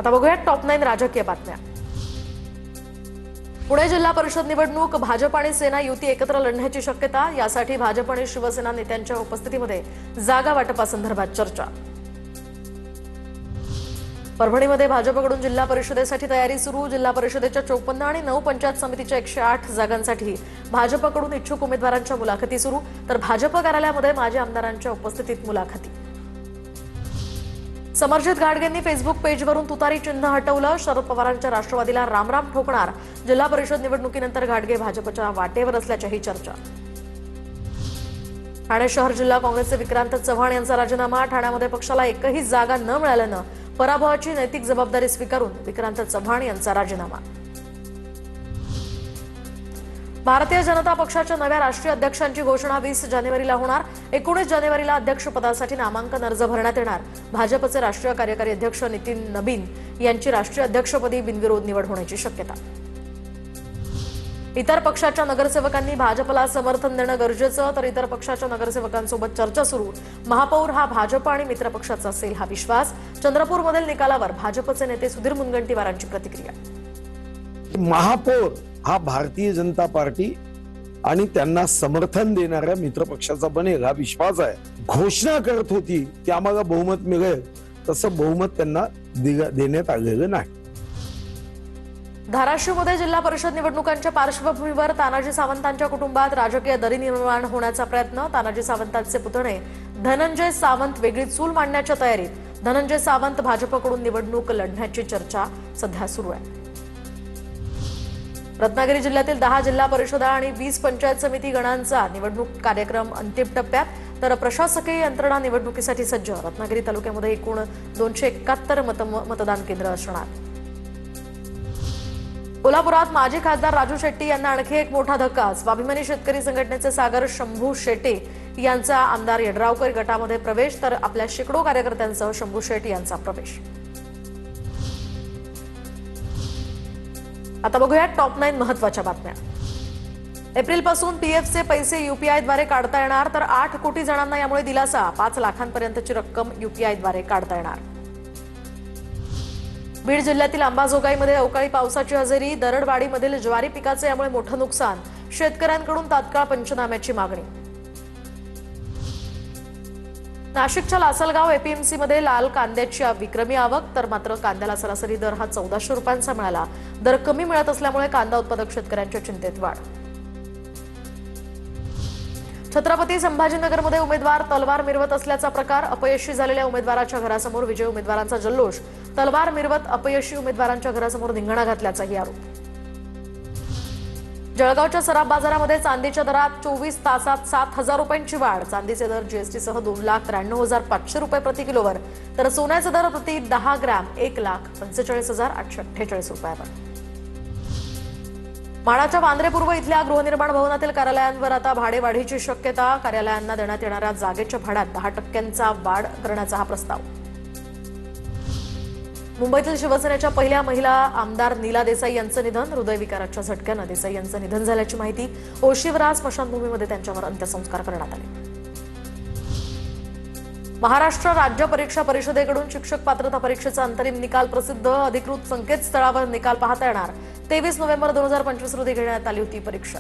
आता बघूया टॉप 9 राजकीय बातम्या। पुणे जिल्हा परिषद निवडणूक भाजप आणि सेना युती एकत्र लढण्याची शक्यता। यासाठी भाजप आणि शिवसेना नेत्यांच्या उपस्थितीमध्ये जागा वाटपासंदर्भात चर्चा। परभणीमध्ये भाजपकडून जिल्हा परिषदेसाठी तयारी सुरू। जिल्हा परिषदेच्या 54 आणि 9 पंचायत समितीच्या 108 जागांसाठी भाजपकडून इच्छुक उमेदवारांच्या मुलाखती सुरू, तर भाजप कार्यालयामध्ये माजी आमदारांच्या उपस्थितीत मुलाखती। समर्जित घाटगेंनी फेसबुक पेजवरून तुतारी चिन्ह हटवलं। शरद पवारांच्या राष्ट्रवादीला रामराम ठोकणार। जिल्हा परिषद निवडणुकीनंतर घाटगे भाजपच्या वाटेवर असल्याच्याही चर्चा। ठाणे शहर जिल्हा काँग्रेसचे विक्रांत चव्हाण यांचा राजीनामा। ठाण्यामध्ये पक्षाला एकही जागा न मिळाल्यानं पराभवाची नैतिक जबाबदारी स्वीकारून विक्रांत चव्हाण यांचा राजीनामा। भारतीय जनता पक्षाच्या नव्या राष्ट्रीय अध्यक्षांची घोषणा 20 जानेवारीला होणार। 19 जानेवारीला अध्यक्षपदासाठी नामांकन अर्ज भरण्यात येणार। भाजपचे राष्ट्रीय कार्यकारी अध्यक्ष नितीन नबीन यांची राष्ट्रीय अध्यक्षपदी बिनविरोध निवड होण्याची शक्यता। इतर पक्षाच्या नगरसेवकांनी भाजपला समर्थन देणं गरजेचं, तर इतर पक्षाच्या नगरसेवकांसोबत चर्चा सुरू। महापौर हा भाजप आणि मित्रपक्षाचा असेल हा विश्वास। चंद्रपूरमधील निकालावर भाजपचे नेते सुधीर मुनगंटीवारांची प्रतिक्रिया। महापौर हा भारतीय जनता पार्टी आणि त्यांना समर्थन देणाऱ्या मित्रपक्षाचा बनेल हा विश्वास आहे। घोषणा करत होती की आम्हाला बहुमत मिळेल, तसं बहुमत त्यांना देण्यात आलेलं नाही। धाराशिवमध्ये जिल्हा परिषद निवडणुकांच्या पार्श्वभूमीवर तानाजी सावंतांच्या कुटुंबात राजकीय दरी निर्माण होण्याचा प्रयत्न। तानाजी सावंतांचे पुतणे धनंजय सावंत वेगळी चूल मांडण्याच्या तयारीत। धनंजय सावंत भाजपकडून निवडणूक लढण्याची चर्चा सध्या सुरू आहे। रत्नागिरी जिल्ह्यातील 10 जिल्हा परिषदा आणि 20 पंचायत समिती गणांचा निवडणूक कार्यक्रम अंतिम टप्प्यात, तर प्रशासकीय यंत्रणा निवडणुकीसाठी सज्ज। रत्नागिरी तालुक्यामध्ये एकूण 271 मतदान केंद्र असणार। कोल्हापुरात माजी खासदार राजू शेट्टी यांना आणखी एक मोठा धक्का। स्वाभिमानी शेतकरी संघटनेचे सागर शंभू शेटे यांचा आमदार यड्रावकर गटामध्ये प्रवेश, तर आपल्या शेकडो कार्यकर्त्यांसह शंभू शेट्टी यांचा प्रवेश। आता बघूया टॉप 9 महत्त्वाच्या बातम्या। एप्रिलपासून पीएफचे पैसे यूपीआयद्वारे काढता येणार, तर 8 कोटी जणांना यामुळे दिलासा। 5 लाखांपर्यंतची रक्कम यूपीआयद्वारे काढता येणार। बीड जिल्ह्यातील अंबाजोगाईमध्ये अवकाळी पावसाची हजेरी। दरडवाडीमधील ज्वारी पिकाचे यामुळे मोठं नुकसान। शेतकऱ्यांकडून तात्काळ पंचनाम्याची मागणी। नाशिकच्या लासलगाव एपीएमसीमध्ये लाल कांद्याची विक्रमी आवक, तर मात्र कांद्याला सरासरी दर हा 1400 रुपयांचा मिळाला। दर कमी मिळत असल्यामुळे कांदा उत्पादक शेतकऱ्यांच्या चिंतेत वाढ। छत्रपती संभाजीनगरमध्ये उमेदवार तलवार मिरवत असल्याचा प्रकार। अपयशी झालेल्या उमेदवाराच्या घरासमोर विजयी उमेदवारांचा जल्लोष। तलवार मिरवत अपयशी उमेदवारांच्या घरासमोर धिंगाणा घातल्याचाही आरोप। जळगावच्या सराफ बाजारामध्ये चांदीच्या दरात 24 तासात 7000 रुपयांची वाढ। चांदीचे दर जीएसटीसह 2,93,500 रुपये प्रति किलोवर, तर सोन्याचा दर प्रति 10 ग्रॅम 1,45,848 रुपयावर। माढाच्या वांद्रेपूर्व इथल्या गृहनिर्माण भवनातील कार्यालयांवर आता भाडेवाढीची शक्यता। कार्यालयांना देण्यात येणाऱ्या जागेच्या भाड्यात 10% वाढ करण्याचा हा प्रस्ताव। मुंबईतील शिवसेनेच्या पहिल्या महिला आमदार नीला देसाई यांचं निधन। हृदयविकाराच्या झटक्यानं देसाई यांचं निधन झाल्याची माहिती। ओशिवरा स्मशानभूमीमध्ये त्यांच्यावर अंत्यसंस्कार करण्यात आले। महाराष्ट्र राज्य परीक्षा परिषदेकडून शिक्षक पात्रता परीक्षेचा अंतरिम निकाल प्रसिद्ध। अधिकृत संकेतस्थळावर निकाल पाहता येणार। 23 नोव्हेंबर 2025 रोजी घेण्यात आली होती परीक्षा।